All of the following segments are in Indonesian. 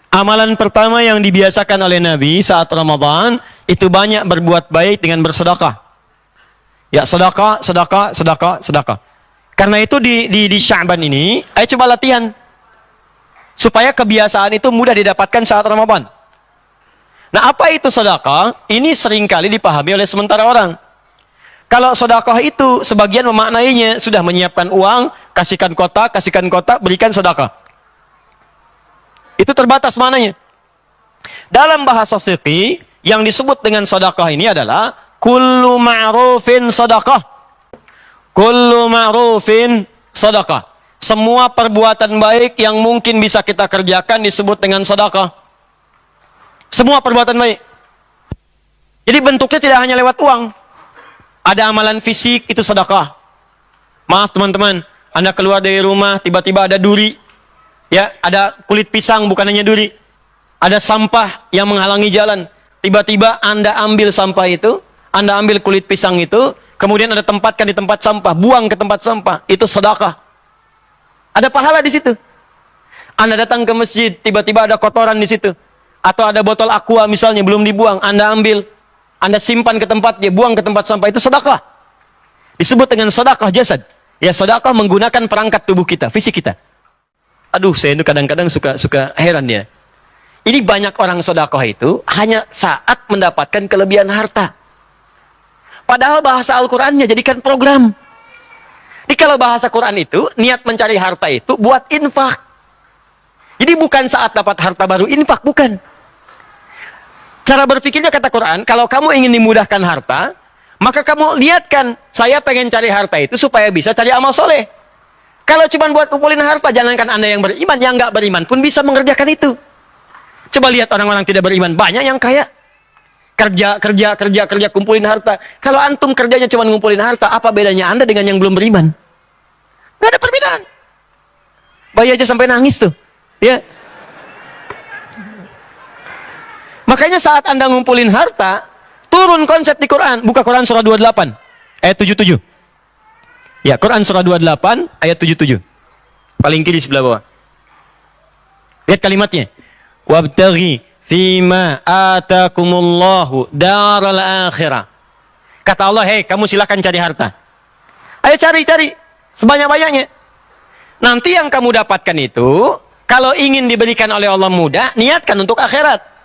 Amalan pertama yang dibiasakan oleh Nabi saat Ramadan itu banyak berbuat baik dengan bersedekah. Ya, sedekah, sedekah, sedekah, sedekah. Karena itu di Sya'ban ini, ayo coba latihan supaya kebiasaan itu mudah didapatkan saat Ramadan. Nah, apa itu sedekah? Ini seringkali dipahami oleh sementara orang. Kalau sedekah itu sebagian memaknainya sudah menyiapkan uang, kasihkan kotak, berikan sedekah. Itu terbatas maknanya. Dalam bahasa fikih yang disebut dengan sedekah ini adalah kullu ma'rufin sedekah. Kullu ma'rufin sedekah. Semua perbuatan baik yang mungkin bisa kita kerjakan disebut dengan sedekah. Semua perbuatan baik. Jadi bentuknya tidak hanya lewat uang. Ada amalan fisik, itu sedekah. Maaf teman-teman, Anda keluar dari rumah, tiba-tiba ada duri. Ya, ada kulit pisang, bukan hanya duri. Ada sampah yang menghalangi jalan. Tiba-tiba Anda ambil sampah itu, Anda ambil kulit pisang itu, kemudian Anda tempatkan di tempat sampah, buang ke tempat sampah. Itu sedekah. Ada pahala di situ. Anda datang ke masjid, tiba-tiba ada kotoran di situ. Atau ada botol aqua misalnya, belum dibuang, Anda ambil. Anda simpan ke tempatnya, buang ke tempat sampah, itu sedekah. Disebut dengan sedekah jasad. Ya, sedekah menggunakan perangkat tubuh kita, fisik kita. Aduh, saya itu kadang-kadang suka heran ya. Ini banyak orang sedekah itu hanya saat mendapatkan kelebihan harta. Padahal bahasa Al-Qur'annya jadikan program. Jadi kalau bahasa Quran itu, niat mencari harta itu buat infak. Jadi bukan saat dapat harta baru infak, bukan. Cara berpikirnya kata Quran, kalau kamu ingin dimudahkan harta, maka kamu lihatkan, saya pengen cari harta itu supaya bisa cari amal soleh. Kalau cuma buat kumpulin harta, jangankan Anda yang beriman, yang nggak beriman pun bisa mengerjakan itu. Coba lihat orang-orang tidak beriman, banyak yang kaya. Kerja, kumpulin harta. Kalau antum kerjanya cuma ngumpulin harta, apa bedanya Anda dengan yang belum beriman? Nggak ada perbedaan. Bayi aja sampai nangis tuh. Ya. Makanya saat Anda ngumpulin harta, turun konsep di Quran. Buka Quran surah 28, ayat 77. Ya, Quran surah 28, ayat 77. Paling kiri sebelah bawah. Lihat kalimatnya. Wabtaghi fima atakumullahu daral akhirah. Kata Allah, hei, kamu silakan cari harta. Ayo cari sebanyak-banyaknya. Nanti yang kamu dapatkan itu, kalau ingin diberikan oleh Allah mudah, niatkan untuk akhirat.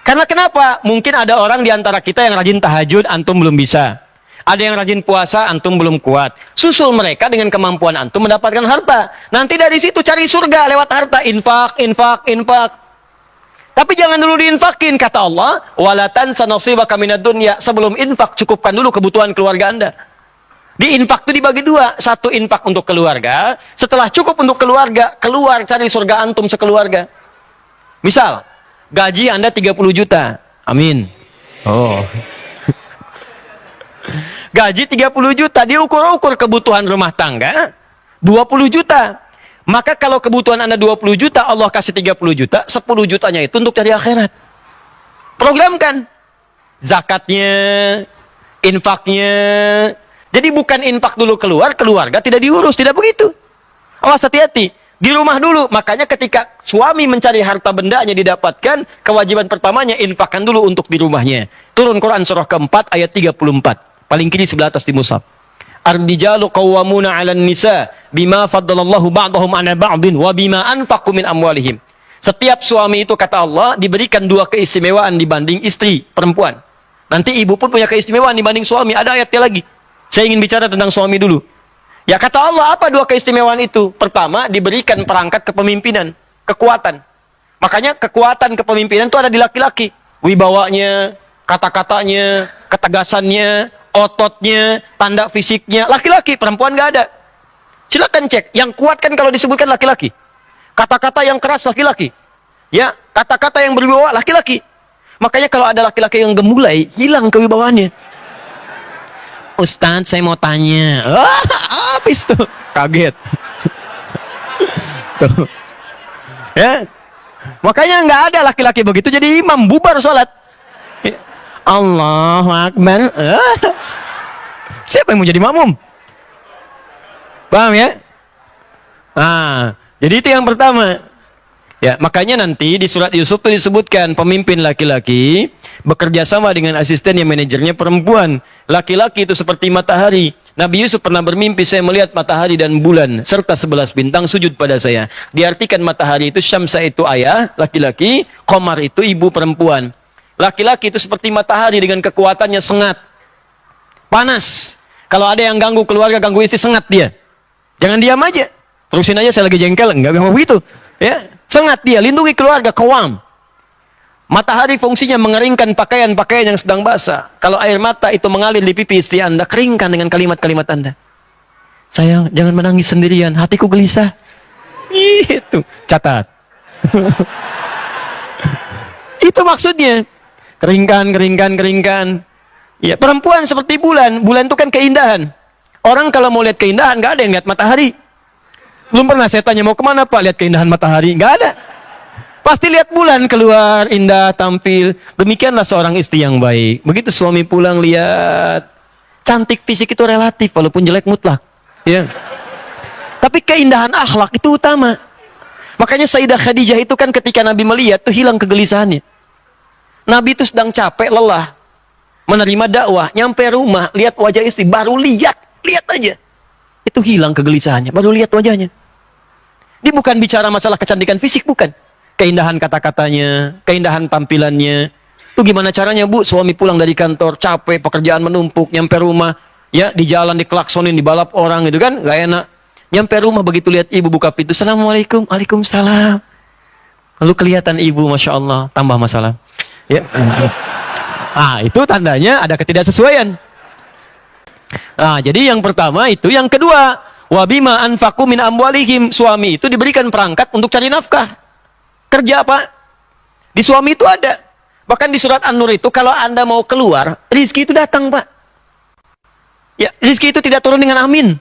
Karena kenapa? Mungkin ada orang di antara kita yang rajin tahajud, antum belum bisa. Ada yang rajin puasa, antum belum kuat. Susul mereka dengan kemampuan antum mendapatkan harta. Nanti dari situ cari surga lewat harta. Infak. Tapi jangan dulu diinfakin, kata Allah. Wala tansa nasibaka minad dunya. Sebelum infak, cukupkan dulu kebutuhan keluarga Anda. Di infak itu dibagi dua. Satu infak untuk keluarga. Setelah cukup untuk keluarga, keluar cari surga antum sekeluarga. Misal, gaji Anda 30 juta. Amin. Oh. Gaji 30 juta, diukur-ukur kebutuhan rumah tangga 20 juta. Maka kalau kebutuhan Anda 20 juta, Allah kasih 30 juta, 10 jutanya itu untuk cari akhirat. Programkan. Zakatnya, infaknya. Jadi bukan infak dulu keluar, keluarga tidak diurus, tidak begitu. Awas, hati-hati. Di rumah dulu. Makanya ketika suami mencari harta bendanya didapatkan, kewajiban pertamanya infakkan dulu untuk di rumahnya. Turun Quran surah keempat ayat 34. Paling kiri sebelah atas di mushaf. Ar-rijalu qawwamuna 'alan nisa bima faddalallahu ba'dahum 'ala ba'din wa bima anfaqu min amwalihim. Setiap suami itu kata Allah diberikan dua keistimewaan dibanding istri perempuan. Nanti ibu pun punya keistimewaan dibanding suami. Ada ayatnya lagi. Saya ingin bicara tentang suami dulu. Ya, kata Allah, apa dua keistimewaan itu? Pertama, diberikan perangkat kepemimpinan, kekuatan. Makanya kekuatan kepemimpinan itu ada di laki-laki. Wibawanya, kata-katanya, ketegasannya, ototnya, tanda fisiknya. Laki-laki, perempuan nggak ada. Silakan cek. Yang kuat kan kalau disebutkan laki-laki. Kata-kata yang keras laki-laki. Ya, kata-kata yang berwibawa laki-laki. Makanya kalau ada laki-laki yang gemulai, hilang kewibawaannya. Ustadz, saya mau tanya. Habis tuh. Kaget. Tuh. Ya. Makanya nggak ada laki-laki begitu jadi imam, bubar sholat. Allahu Akbar. Siapa yang mau jadi makmum? Paham ya? Nah, jadi itu yang pertama. Ya, makanya nanti di surat Yusuf itu disebutkan pemimpin laki-laki bekerja sama dengan asisten yang manajernya perempuan. Laki-laki itu seperti matahari. Nabi Yusuf pernah bermimpi, saya melihat matahari dan bulan serta 11 bintang sujud pada saya. Diartikan matahari itu Syamsa itu ayah laki-laki, Qamar itu ibu perempuan. Laki-laki itu seperti matahari dengan kekuatannya sengat. Panas. Kalau ada yang ganggu keluarga, ganggu istri, sengat dia. Jangan diam aja. Terusin aja, saya lagi jengkel. Enggak begitu. Ya, sengat dia, lindungi keluarga, kawam. Matahari fungsinya mengeringkan pakaian-pakaian yang sedang basah. Kalau air mata itu mengalir di pipi istri Anda, keringkan dengan kalimat-kalimat Anda. Sayang, jangan menangis sendirian, hatiku gelisah. Itu, catat. Itu maksudnya. Keringkan, keringkan, keringkan. Ya, perempuan seperti bulan. Bulan itu kan keindahan. Orang kalau mau lihat keindahan, nggak ada yang lihat matahari. Belum pernah saya tanya, mau kemana Pak lihat keindahan matahari? Nggak ada. Pasti lihat bulan keluar, indah, tampil. Demikianlah seorang istri yang baik. Begitu suami pulang lihat. Cantik fisik itu relatif, walaupun jelek mutlak. Ya. Tapi keindahan akhlak itu utama. Makanya Sayyidah Khadijah itu kan ketika Nabi melihat, tuh hilang kegelisahannya. Nabi itu sedang capek, lelah. Menerima dakwah, nyampe rumah, lihat wajah istri, baru lihat aja. Itu hilang kegelisahannya, baru lihat wajahnya. Dia bukan bicara masalah kecantikan fisik, bukan. Keindahan kata-katanya, keindahan tampilannya. Itu gimana caranya, Bu? Suami pulang dari kantor, capek, pekerjaan menumpuk, nyampe rumah, ya di jalan diklaksonin, dibalap orang gitu kan, gak enak. Nyampe rumah begitu lihat ibu buka pintu, Assalamualaikum, Waalaikumsalam. Lalu kelihatan ibu, Masya Allah, tambah masalah. Ya. Itu tandanya ada ketidaksesuaian. Jadi yang pertama itu, yang kedua, wabima anfaqu min amwalihim, suami itu diberikan perangkat untuk cari nafkah. Kerja Pak. Di suami itu ada. Bahkan di surat An-Nur itu, kalau Anda mau keluar, rizki itu datang Pak. Ya, rizki itu tidak turun dengan amin.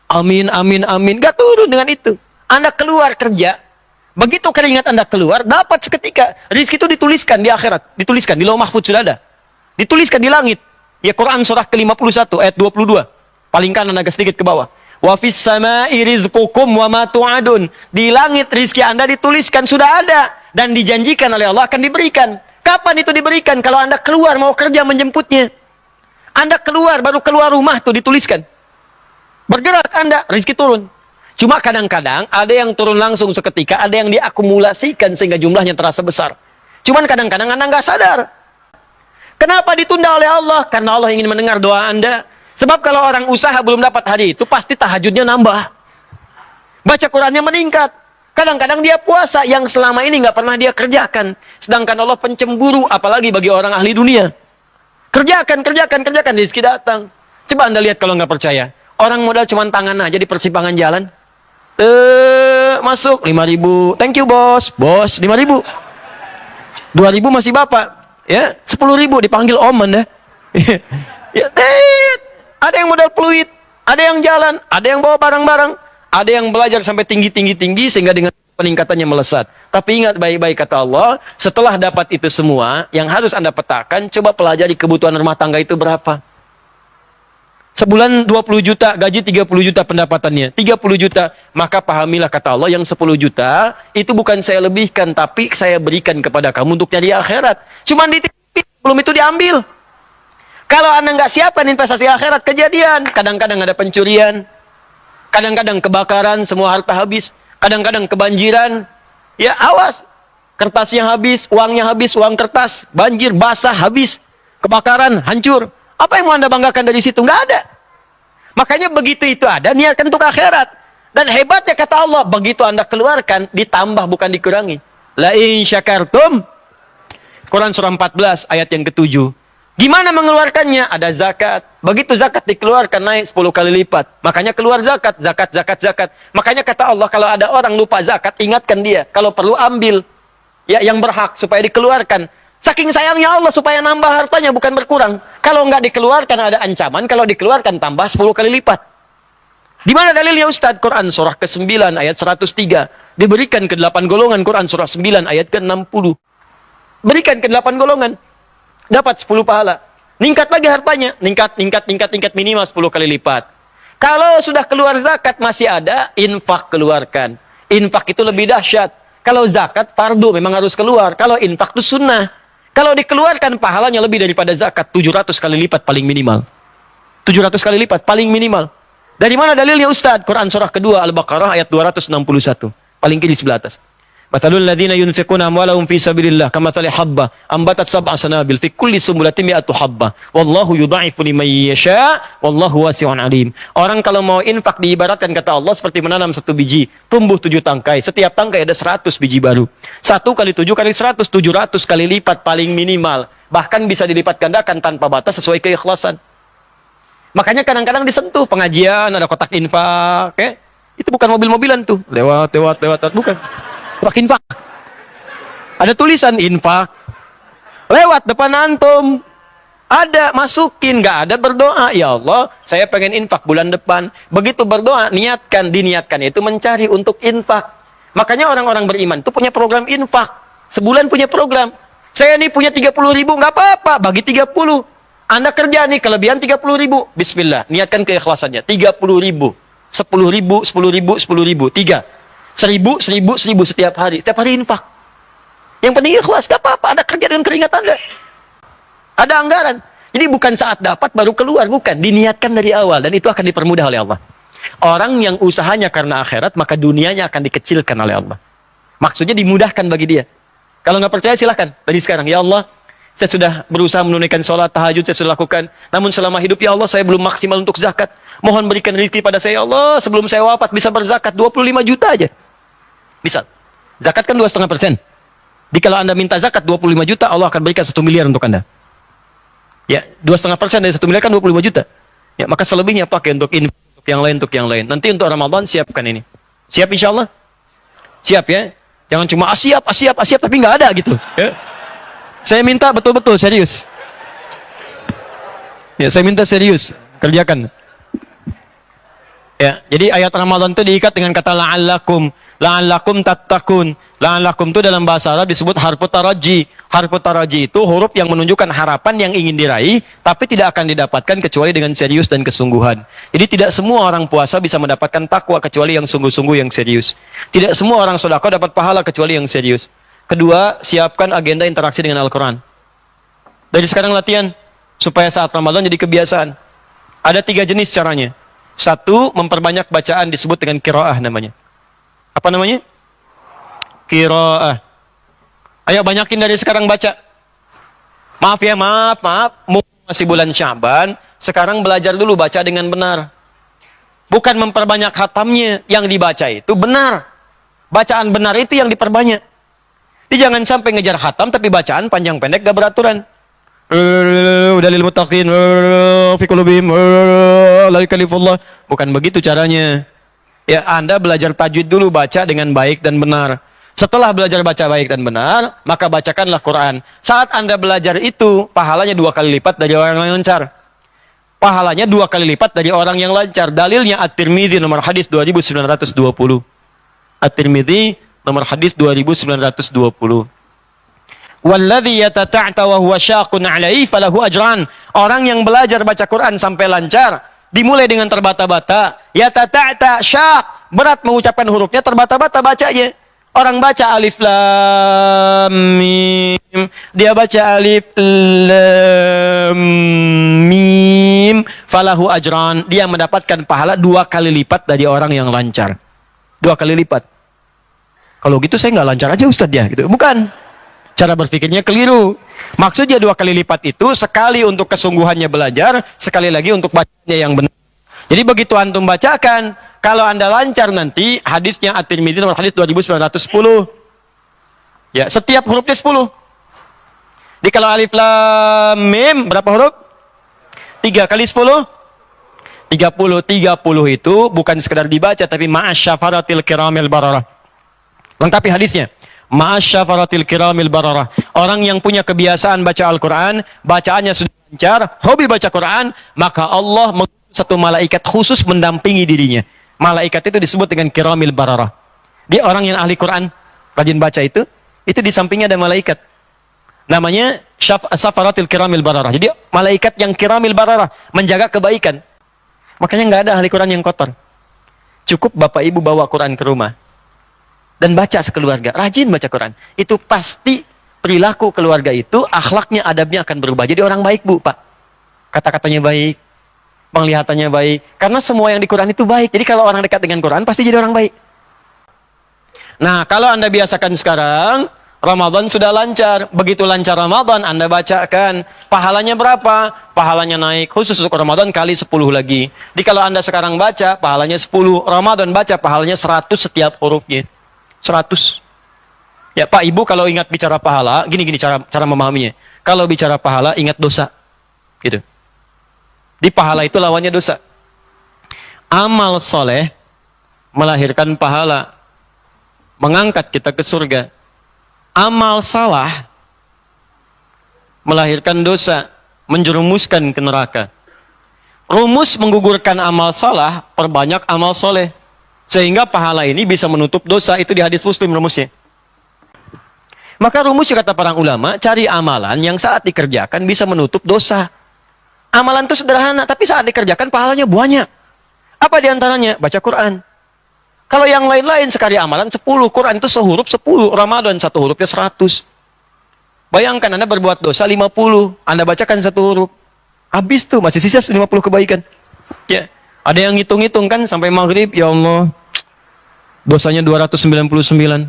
Amin, amin, amin. Gak turun dengan itu. Anda keluar kerja, begitu keringat Anda keluar, dapat seketika. Rizki itu dituliskan di akhirat. Dituliskan, di Lauh Mahfudz sudah ada. Dituliskan di langit. Ya, Quran surah ke-51 ayat 22. Paling kanan agak sedikit ke bawah. Wa fis sama'i rizqukum wa ma tu'adun. Di langit rizki Anda dituliskan sudah ada dan dijanjikan oleh Allah akan diberikan. Kapan itu diberikan? Kalau Anda keluar mau kerja menjemputnya. Anda keluar, baru keluar rumah tuh dituliskan. Bergerak Anda, rizki turun. Cuma kadang-kadang ada yang turun langsung seketika, ada yang diakumulasikan sehingga jumlahnya terasa besar. Cuman kadang-kadang Anda nggak sadar. Kenapa ditunda oleh Allah? Karena Allah ingin mendengar doa Anda. Sebab kalau orang usaha belum dapat hari itu, pasti tahajudnya nambah. Baca Qurannya meningkat. Kadang-kadang dia puasa yang selama ini nggak pernah dia kerjakan. Sedangkan Allah pencemburu, apalagi bagi orang ahli dunia. Kerjakan, kerjakan, kerjakan, rezeki datang. Coba Anda lihat kalau nggak percaya. Orang modal cuma tangan aja di persimpangan jalan. Masuk 5.000. Thank you bos. Bos 5.000. 2.000 masih bapak. Ya, 10.000 dipanggil Om Anda. Ya, ada yang modal peluit, ada yang jalan, ada yang bawa barang-barang, ada yang belajar sampai tinggi sehingga dengan peningkatannya melesat. Tapi ingat baik-baik kata Allah, setelah dapat itu semua, yang harus Anda petakan, coba pelajari kebutuhan rumah tangga itu berapa. Sebulan 20 juta, gaji 30 juta pendapatannya, 30 juta, maka pahamilah kata Allah, yang 10 juta, itu bukan saya lebihkan, tapi saya berikan kepada kamu untuk cari akhirat. Cuman dititipin, belum itu diambil. Kalau Anda nggak siapkan investasi akhirat, kejadian. Kadang-kadang ada pencurian. Kadang-kadang kebakaran, semua harta habis. Kadang-kadang kebanjiran. Ya, awas. Kertasnya habis, uangnya habis, uang kertas. Banjir, basah, habis. Kebakaran, hancur. Apa yang mau Anda banggakan dari situ? Nggak ada. Makanya begitu itu ada, niatkan untuk akhirat. Dan hebatnya kata Allah, begitu Anda keluarkan, ditambah bukan dikurangi. La in syakartum. Quran surah 14 ayat yang ke-7. Gimana mengeluarkannya? Ada zakat. Begitu zakat dikeluarkan naik 10 kali lipat. Makanya keluar zakat, zakat, zakat, zakat. Makanya kata Allah, kalau ada orang lupa zakat, ingatkan dia. Kalau perlu ambil. Ya, yang berhak supaya dikeluarkan. Saking sayangnya Allah supaya nambah hartanya bukan berkurang. Kalau nggak dikeluarkan ada ancaman, kalau dikeluarkan tambah 10 kali lipat. Di mana dalilnya Ustaz? Quran surah ke-9 ayat 103. Diberikan ke 8 golongan, Quran surah 9 ayat ke-60. Berikan ke 8 golongan. Dapat 10 pahala. Ningkat lagi hartanya. Ningkat minimal 10 kali lipat. Kalau sudah keluar zakat masih ada, infak keluarkan. Infak itu lebih dahsyat. Kalau zakat fardu memang harus keluar. Kalau infak itu sunnah. Kalau dikeluarkan pahalanya lebih daripada zakat, 700 kali lipat paling minimal. 700 kali lipat paling minimal. Dari mana dalilnya Ustaz? Quran surah kedua Al-Baqarah ayat 261. Paling kiri sebelah atas. Matalul ladzina yunfiquna amwalahum fi sabilillah kamathali habba ambatat sab'a sanabil fi kulli sumbulatin mi'atu habba wallahu yudha'ifu liman yasha wallahu wasi'un alim. Orang kalau mau infak diibaratkan kata Allah seperti menanam satu biji, tumbuh 7 tangkai. Setiap tangkai ada 100 biji baru. 1 kali 7 kali 100, 700 kali lipat paling minimal. Bahkan bisa dilipat gandakan tanpa batas sesuai keikhlasan. Makanya kadang-kadang disentuh pengajian ada kotak infak, ya. Itu bukan mobil-mobilan tuh. Lewat, bukan. Kotak infak. Ada tulisan infak. Lewat depan antum. Ada, masukin. Nggak ada, berdoa. Ya Allah, saya pengen infak bulan depan. Begitu berdoa, diniatkan itu mencari untuk infak. Makanya orang-orang beriman itu punya program infak. Sebulan punya program. Saya ini punya 30 ribu, nggak apa-apa. Bagi 30. Anda kerja nih, kelebihan 30 ribu. Bismillah, niatkan keikhlasannya. 30 ribu. 10 ribu, 10 ribu, 10 ribu. 3. 1000 setiap hari. Setiap hari infak. Yang penting ikhlas, gak apa-apa. Ada kerja dengan keringat Anda. Ada anggaran. Jadi bukan saat dapat baru keluar. Bukan. Diniatkan dari awal. Dan itu akan dipermudah oleh Allah. Orang yang usahanya karena akhirat, maka dunianya akan dikecilkan oleh Allah. Maksudnya dimudahkan bagi dia. Kalau nggak percaya silahkan. Dari sekarang. Ya Allah, saya sudah berusaha menunaikan sholat, tahajud, saya sudah lakukan. Namun selama hidup, ya Allah, saya belum maksimal untuk zakat. Mohon berikan rezeki pada saya, ya Allah. Sebelum saya wafat bisa berzakat 25 juta aja. Misal, zakat kan 2,5%. Jadi kalau Anda minta zakat 25 juta, Allah akan berikan 1 miliar untuk Anda. Ya, 2,5% dari 1 miliar kan 25 juta. Ya, maka selebihnya pakai untuk ini, untuk yang lain. Nanti untuk Ramadan siapkan ini. Siap insya Allah? Siap ya? Jangan cuma siap, tapi nggak ada gitu. Ya. Saya minta betul-betul serius. Ya, saya minta serius. Kerjakan. Ya, jadi ayat Ramadan itu diikat dengan kata la'allakum. La'allakum tattaqun. La'allakum itu dalam bahasa Arab disebut harfu taraji. Harfu taraji itu huruf yang menunjukkan harapan yang ingin diraih, tapi tidak akan didapatkan kecuali dengan serius dan kesungguhan. Jadi tidak semua orang puasa bisa mendapatkan takwa kecuali yang sungguh-sungguh yang serius. Tidak semua orang sedekah dapat pahala kecuali yang serius. Kedua, siapkan agenda interaksi dengan Al-Quran. Dari sekarang latihan, supaya saat Ramadan jadi kebiasaan. Ada 3 jenis caranya. 1, memperbanyak bacaan disebut dengan qiraah namanya. Apa namanya? Qiraah. Ayo banyakin dari sekarang baca. Maaf ya, maaf. Masih bulan Sya'ban, sekarang belajar dulu baca dengan benar. Bukan memperbanyak khatamnya, yang dibaca itu benar. Bacaan benar itu yang diperbanyak. Jadi jangan sampai ngejar khatam tapi bacaan panjang pendek gak beraturan. Dalil muttaqin fi qulubihim la yakallifullah. Bukan begitu caranya. Ya, Anda belajar tajwid dulu, baca dengan baik dan benar. Setelah belajar baca baik dan benar, maka bacakanlah Quran. Saat Anda belajar itu, pahalanya 2 kali lipat dari orang yang lancar. Pahalanya 2 kali lipat dari orang yang lancar. Dalilnya At-Tirmidzi nomor hadis 2920. At-Tirmidzi nomor hadis 2920. Walladzi yatata'ta wa huwa syaqun 'alaihi falahu ajran. Orang yang belajar baca Quran sampai lancar, dimulai dengan terbata-bata, yatata'ta syaq, berat mengucapkan hurufnya, terbata-bata bacanya. Orang baca alif lam mim, dia baca alif lam mim, falahu ajran, dia mendapatkan pahala 2 kali lipat dari orang yang lancar. 2 kali lipat. Kalau gitu saya nggak lancar aja Ustadz ya, gitu. Bukan. Cara berpikirnya keliru. Maksudnya 2 kali lipat itu sekali untuk kesungguhannya belajar, sekali lagi untuk bacanya yang benar. Jadi begitu antum bacakan, kalau Anda lancar nanti, hadisnya At-Tirmidzi nomor hadis 2910. Ya, setiap hurufnya 10. Jadi kalau alif lam mim berapa huruf? 3 kali 10? 30. 30 itu bukan sekedar dibaca tapi ma'asyafaratil kiramil bararah. Lengkapi hadisnya. Ma'asyafaratil kiramil bararah. Orang yang punya kebiasaan baca Al-Quran, bacaannya sudah lancar, hobi baca Quran, maka Allah mengutus satu malaikat khusus mendampingi dirinya. Malaikat itu disebut dengan kiramil bararah. Dia orang yang ahli Quran, rajin baca itu di sampingnya ada malaikat. Namanya safaratil kiramil bararah. Jadi malaikat yang kiramil bararah, menjaga kebaikan. Makanya nggak ada ahli Quran yang kotor. Cukup bapak ibu bawa Quran ke rumah. dan baca sekeluarga, rajin baca Quran, itu pasti perilaku keluarga itu, akhlaknya, adabnya akan berubah. Jadi orang baik, Bu, Pak. Kata-katanya baik, penglihatannya baik. Karena semua yang di Quran itu baik. Jadi kalau orang dekat dengan Quran, pasti jadi orang baik. Nah, kalau Anda biasakan sekarang, Ramadan sudah lancar. Begitu lancar Ramadan, Anda bacakan. Pahalanya berapa? Pahalanya naik. Khusus untuk Ramadan kali 10 lagi. Jadi kalau Anda sekarang baca, pahalanya 10. Ramadan baca, pahalanya 100 setiap hurufnya. 100. Ya Pak, Ibu kalau ingat bicara pahala, gini cara memahaminya. Kalau bicara pahala, ingat dosa. Gitu. Di pahala itu lawannya dosa. Amal soleh melahirkan pahala, mengangkat kita ke surga. Amal salah melahirkan dosa, menjerumuskan ke neraka. Rumus menggugurkan amal salah, perbanyak amal soleh. Sehingga pahala ini bisa menutup dosa. Itu di hadis Muslim rumusnya. Maka rumus kata para ulama, cari amalan yang saat dikerjakan bisa menutup dosa. Amalan itu sederhana, tapi saat dikerjakan pahalanya banyak. Apa diantaranya? Baca Quran. Kalau yang lain-lain sekali amalan 10, Quran itu sehuruf 10, Ramadan satu hurufnya 100. Bayangkan Anda berbuat dosa 50, Anda bacakan satu huruf. Habis tuh, masih sisa 50 kebaikan. Ya, ada yang ngitung-ngitung kan sampai maghrib, ya Allah, dosanya 299.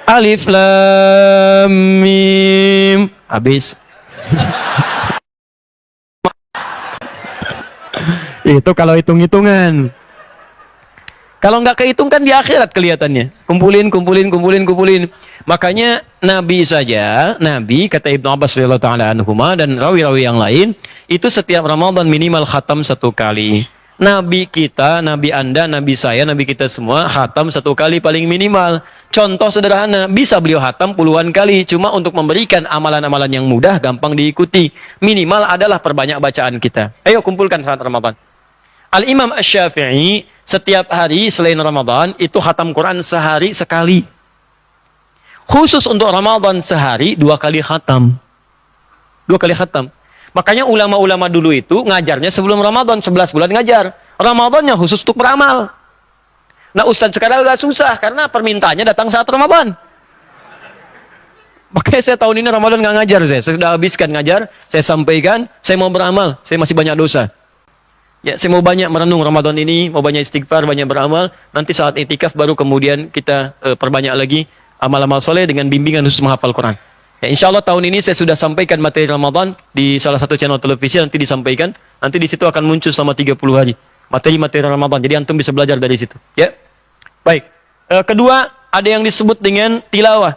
Alif lam mim. Habis. Itu kalau hitung-hitungan. Kalau nggak kehitung kan di akhirat kelihatannya. Kumpulin. Makanya Nabi saja, Nabi kata Ibnu Abbas radhiyallahu taala anhuma dan rawi-rawi yang lain, itu setiap Ramadan minimal khatam 1 kali. Nabi kita, Nabi Anda, Nabi saya, Nabi kita semua khatam 1 kali paling minimal. Contoh sederhana, bisa beliau khatam puluhan kali, cuma untuk memberikan amalan-amalan yang mudah, gampang diikuti. Minimal adalah perbanyak bacaan kita. Ayo kumpulkan saat Ramadan. Al-Imam Asy-Syafi'i setiap hari selain Ramadan itu khatam Quran sehari sekali. Khusus untuk Ramadan sehari 2 kali khatam. 2 kali khatam. Makanya ulama-ulama dulu itu ngajarnya sebelum Ramadan 11 bulan ngajar. Ramadannya khusus untuk beramal. Nah Ustadz sekarang agak susah karena permintaannya datang saat Ramadan. Makanya saya tahun ini Ramadan nggak ngajar saya sudah habiskan ngajar, saya sampaikan, saya mau beramal, saya masih banyak dosa. Ya, saya mau banyak merenung Ramadan ini, mau banyak istighfar, banyak beramal. Nanti saat itikaf baru kemudian kita perbanyak lagi amal-amal soleh dengan bimbingan khusus menghafal Quran. Ya, insya Allah tahun ini saya sudah sampaikan materi Ramadan di salah satu channel televisi, nanti disampaikan. Nanti di situ akan muncul selama 30 hari. Materi-materi Ramadan. Jadi antum bisa belajar dari situ. Ya, baik. Kedua, ada yang disebut dengan tilawah.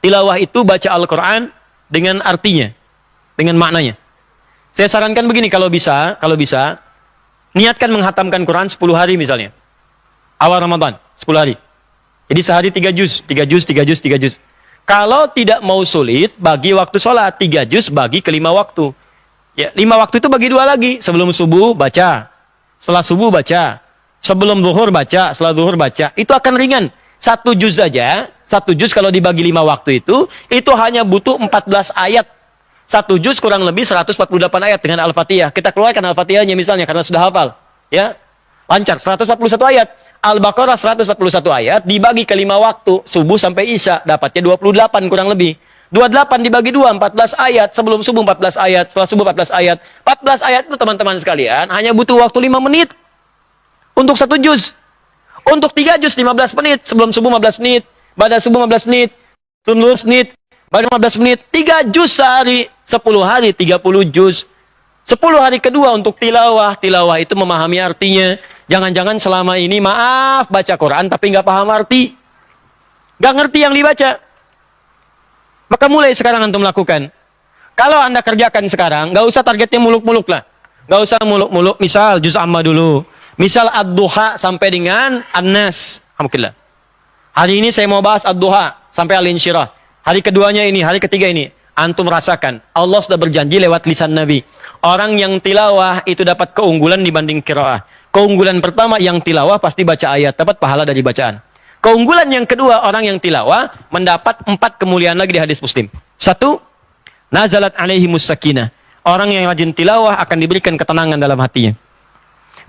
Tilawah itu baca Al-Quran dengan artinya, dengan maknanya. Saya sarankan begini, kalau bisa, niatkan menghatamkan Quran 10 hari misalnya. Awal Ramadan, 10 hari. Jadi sehari 3 juz. Kalau tidak mau sulit, bagi waktu sholat. 3 juz bagi ke 5 waktu. Ya, 5 waktu itu bagi 2 lagi. Sebelum subuh, baca. Setelah subuh, baca. Sebelum zuhur, baca. Setelah zuhur, baca. Itu akan ringan. 1 juz saja. 1 juz kalau dibagi 5 waktu itu hanya butuh 14 ayat. 1 juz kurang lebih 148 ayat dengan Al-Fatihah. Kita keluarkan Al-Fatihahnya misalnya, karena sudah hafal. Ya, lancar. 141 ayat. Al-Baqarah 141 ayat dibagi ke 5 waktu, subuh sampai isya, dapatnya 28 kurang lebih. 28 dibagi 2, 14 ayat, sebelum subuh 14 ayat, setelah subuh 14 ayat. 14 ayat itu teman-teman sekalian, hanya butuh waktu 5 menit untuk 1 juz. Untuk 3 juz 15 menit, sebelum subuh 15 menit, pada subuh 15 menit, sebelum 15 menit, pada 15 menit, 3 juz sehari, 10 hari 30 juz. 10 hari kedua untuk tilawah. Tilawah itu memahami artinya. Jangan-jangan selama ini maaf baca Quran tapi nggak paham arti. Nggak ngerti yang dibaca. Maka mulai sekarang antum lakukan. Kalau Anda kerjakan sekarang, nggak usah targetnya muluk-muluk lah. Nggak usah muluk-muluk. Misal juz amma dulu. Misal ad-duha sampai dengan an-nas. Alhamdulillah. Hari ini saya mau bahas ad-duha sampai al-insyirah. Hari keduanya ini, hari ketiga ini. Antum rasakan. Allah sudah berjanji lewat lisan Nabi. Orang yang tilawah itu dapat keunggulan dibanding qiraah. Keunggulan pertama yang tilawah pasti baca ayat, dapat pahala dari bacaan. Keunggulan yang kedua, orang yang tilawah mendapat 4 kemuliaan lagi di hadis Muslim. 1, nazalat alaihimus sakinah. Orang yang rajin tilawah akan diberikan ketenangan dalam hatinya.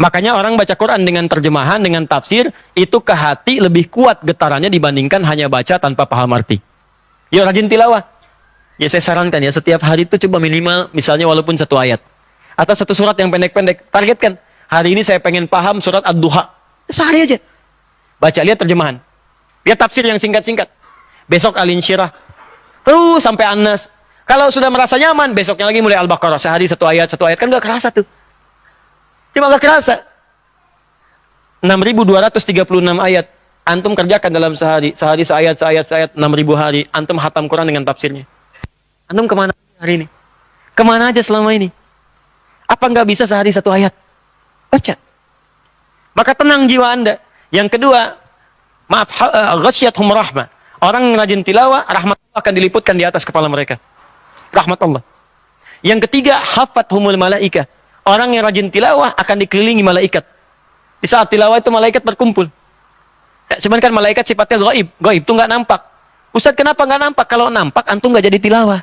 Makanya orang baca Quran dengan terjemahan, dengan tafsir, itu ke hati lebih kuat getarannya dibandingkan hanya baca tanpa paham arti. Yuk rajin tilawah. Ya saya sarankan ya, setiap hari itu coba minimal misalnya walaupun 1 ayat. Atau 1 surat yang pendek-pendek. Targetkan, hari ini saya pengen paham surat Ad-Duha. Sehari aja. Baca, lihat terjemahan. Lihat tafsir yang singkat-singkat. Besok Al-Insyirah. Terus sampai An-Nas. Kalau sudah merasa nyaman, besoknya lagi mulai Al-Baqarah. Sehari 1 ayat, 1 ayat. Kan gak kerasa tuh. Cuma gak kerasa. 6.236 ayat. Antum kerjakan dalam sehari. Sehari seayat, 6.000 hari. Antum hatam Quran dengan tafsirnya. Antum kemana hari ini? Kemana aja selama ini? Apa nggak bisa sehari 1 ayat? Baca. Maka tenang jiwa Anda. Yang kedua, maaf, ghasyiathum rahmah. Orang yang rajin tilawah, rahmat Allah akan diliputkan di atas kepala mereka. Rahmat Allah. Yang ketiga, hafathumul malaikah. Orang yang rajin tilawah akan dikelilingi malaikat. Di saat tilawah itu malaikat berkumpul. Ya, cuman kan malaikat sifatnya gaib. Gaib itu nggak nampak. Ustaz, kenapa nggak nampak? Kalau nampak, antum nggak jadi tilawah.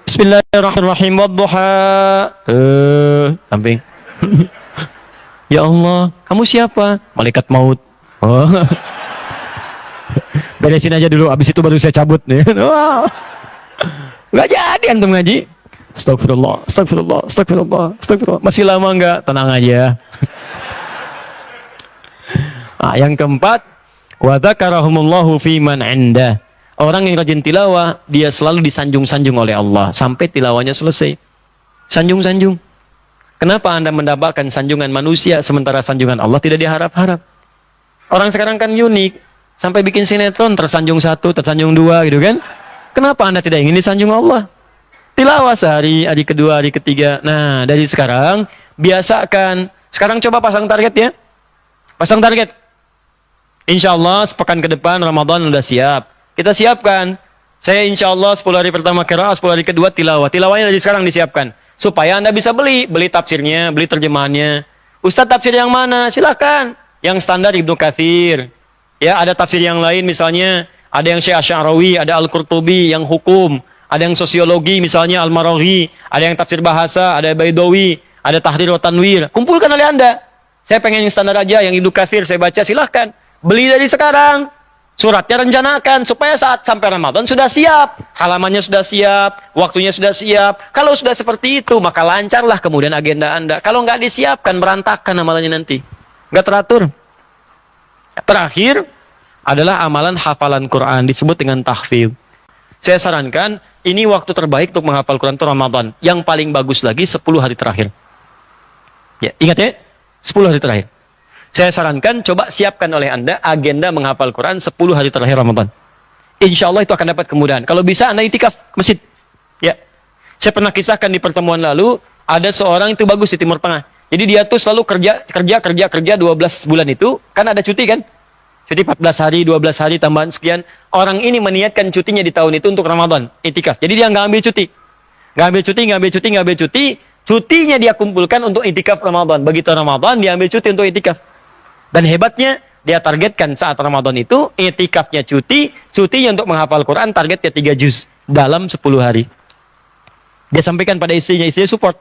Bismillahirrahmanirrahim. Wadduha. Samping. Ya Allah, kamu siapa? Malaikat maut. Oh. Beresin aja dulu, abis itu baru saya cabut nih. Wow. Nggak jadi antum ngaji. Astagfirullah, astagfirullah, astagfirullah, astagfirullah. Masih lama nggak? Tenang aja. Nah, yang keempat, wa dzakarahumullahu fi man 'indah. Orang yang rajin tilawah, dia selalu disanjung-sanjung oleh Allah sampai tilawahnya selesai. Sanjung-sanjung. Kenapa Anda mendapatkan sanjungan manusia sementara sanjungan Allah tidak diharap-harap? Orang sekarang kan unik, sampai bikin sinetron tersanjung 1, tersanjung 2 gitu kan? Kenapa Anda tidak ingin disanjung Allah? Tilawah sehari, hari kedua, hari ketiga. Nah, dari sekarang biasakan. Sekarang coba pasang target ya. Pasang target. Insya Allah sepekan ke depan Ramadan udah siap. Kita siapkan. Saya insya Allah 10 hari pertama qiraah, 10 hari kedua tilawah. Tilawahnya dari sekarang disiapkan. Supaya Anda bisa beli tafsirnya, beli terjemahannya. Ustadz tafsir yang mana? Silahkan. Yang standar Ibnu Katsir. Ya, ada tafsir yang lain misalnya. Ada yang Syekh Asy'arawi, ada Al-Qurtubi yang hukum. Ada yang sosiologi misalnya Al-Maraghi. Ada yang tafsir bahasa, ada Baidawi. Ada Tahrir wa Tanwir. Kumpulkan oleh Anda. Saya pengen yang standar aja, yang Ibnu Katsir saya baca, silahkan. Beli dari sekarang. Suratnya rencanakan supaya saat sampai Ramadan sudah siap. Halamannya sudah siap, waktunya sudah siap. Kalau sudah seperti itu, maka lancarlah kemudian agenda Anda. Kalau nggak disiapkan, berantakan amalannya nanti. Nggak teratur. Terakhir adalah amalan hafalan Quran, disebut dengan tahfidz. Saya sarankan, ini waktu terbaik untuk menghafal Quran itu Ramadan. Yang paling bagus lagi 10 hari terakhir. Ya, ingat ya, 10 hari terakhir. Saya sarankan, coba siapkan oleh Anda agenda menghafal Quran 10 hari terakhir Ramadan. Insya Allah itu akan dapat kemudahan. Kalau bisa Anda itikaf masjid. Ya. Saya pernah kisahkan di pertemuan lalu, ada seorang itu bagus di Timur Tengah. Jadi dia tuh selalu kerja 12 bulan itu, kan ada cuti kan? Cuti 14 hari, 12 hari, tambahan sekian. Orang ini meniatkan cutinya di tahun itu untuk Ramadan, itikaf. Jadi dia nggak ambil cuti. Nggak ambil cuti. Cutinya dia kumpulkan untuk itikaf Ramadan. Begitu Ramadan, dia ambil cuti untuk itikaf. Dan hebatnya, dia targetkan saat Ramadan itu, itikafnya cutinya untuk menghafal Quran, targetnya 3 juz dalam 10 hari. Dia sampaikan pada istrinya support.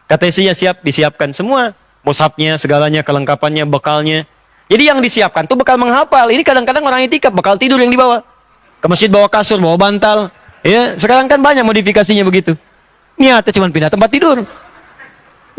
Kata istrinya siap, disiapkan semua. Mushafnya, segalanya, kelengkapannya, bekalnya. Jadi yang disiapkan tuh bekal menghafal. Ini kadang-kadang orang itikaf, bekal tidur yang dibawa. Ke masjid bawa kasur, bawa bantal. Ya, sekarang kan banyak modifikasinya begitu. Niatnya cuma pindah tempat tidur.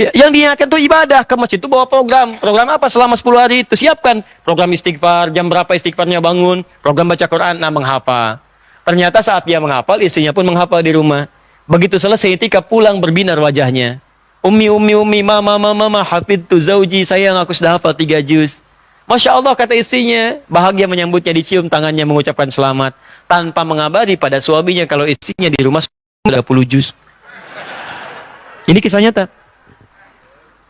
Ya, yang diingatkan itu ibadah, ke masjid itu bawa program. Program apa selama 10 hari itu siapkan. Program istighfar, jam berapa istighfarnya bangun. Program baca Quran, menghafal. Ternyata saat dia menghafal, istrinya pun menghafal di rumah. Begitu selesai itikaf pulang berbinar wajahnya. Ummi, mama, hafidtu zauji, sayang aku sudah hafal 3 juz. Masya Allah kata istrinya, bahagia menyambutnya, dicium tangannya mengucapkan selamat. Tanpa mengabari pada suaminya kalau istrinya di rumah sudah 10 juz. Ini kisah nyata.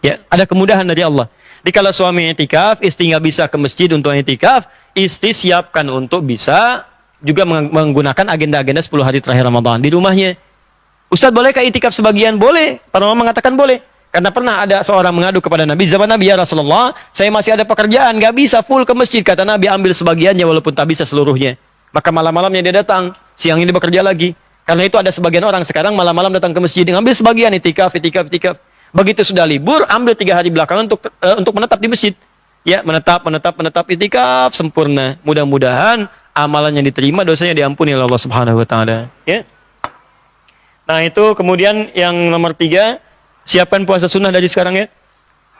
Ya, ada kemudahan dari Allah. Jadi kalau suami itikaf, istri nggak bisa ke masjid untuk itikaf, istri siapkan untuk bisa juga menggunakan agenda-agenda 10 hari terakhir Ramadan di rumahnya. Ustaz, bolehkah itikaf sebagian? Boleh. Para ulama mengatakan boleh. Karena pernah ada seorang mengadu kepada Nabi, zaman Nabi, ya Rasulullah, saya masih ada pekerjaan, nggak bisa full ke masjid. Kata Nabi, ambil sebagiannya walaupun tak bisa seluruhnya. Maka malam-malamnya dia datang, siang ini bekerja lagi. Karena itu ada sebagian orang sekarang malam-malam datang ke masjid, ngambil sebagian itikaf. Begitu sudah libur, ambil 3 hari belakangan untuk menetap di masjid. Ya, menetap itikaf sempurna. Mudah-mudahan amalannya diterima, dosanya diampuni oleh Allah Subhanahu wa taala. Ya. Nah, itu kemudian yang nomor 3, siapkan puasa sunnah dari sekarang ya.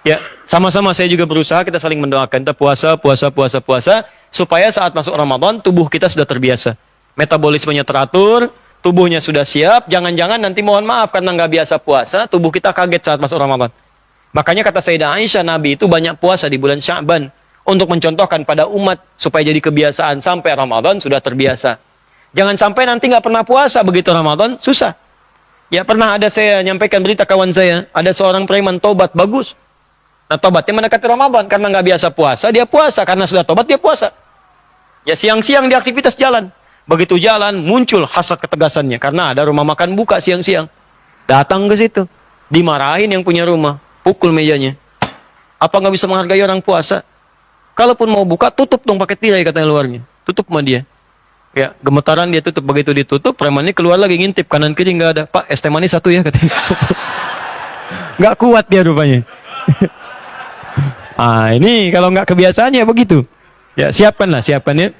Ya, sama-sama saya juga berusaha, kita saling mendoakan. Kita puasa supaya saat masuk Ramadan tubuh kita sudah terbiasa. Metabolismenya teratur, tubuhnya sudah siap. Jangan-jangan nanti mohon maaf karena nggak biasa puasa, tubuh kita kaget saat masuk Ramadan. Makanya kata Sayyidah Aisyah, Nabi itu banyak puasa di bulan Sya'ban untuk mencontohkan pada umat supaya jadi kebiasaan sampai Ramadan sudah terbiasa. Jangan sampai nanti nggak pernah puasa begitu Ramadan, susah. Ya, pernah ada saya nyampaikan berita kawan saya, ada seorang preman tobat bagus. Nah, tobatnya mendekati Ramadan karena nggak biasa puasa, dia puasa. Karena sudah tobat, dia puasa. Ya, siang-siang di aktivitas jalan. Begitu jalan, muncul hasrat ketegasannya. Karena ada rumah makan buka siang-siang. Datang ke situ. Dimarahin yang punya rumah. Pukul mejanya. Apa nggak bisa menghargai orang puasa? Kalaupun mau buka, tutup dong pakai tirai katanya luarnya. Tutup sama dia. Ya, gemetaran dia tutup. Begitu ditutup, premannya keluar lagi ngintip. Kanan kiri nggak ada. Pak, es teh manis 1 ya katanya. Nggak kuat dia rupanya. Ah, ini kalau nggak kebiasaannya begitu. Ya, siapkan ya.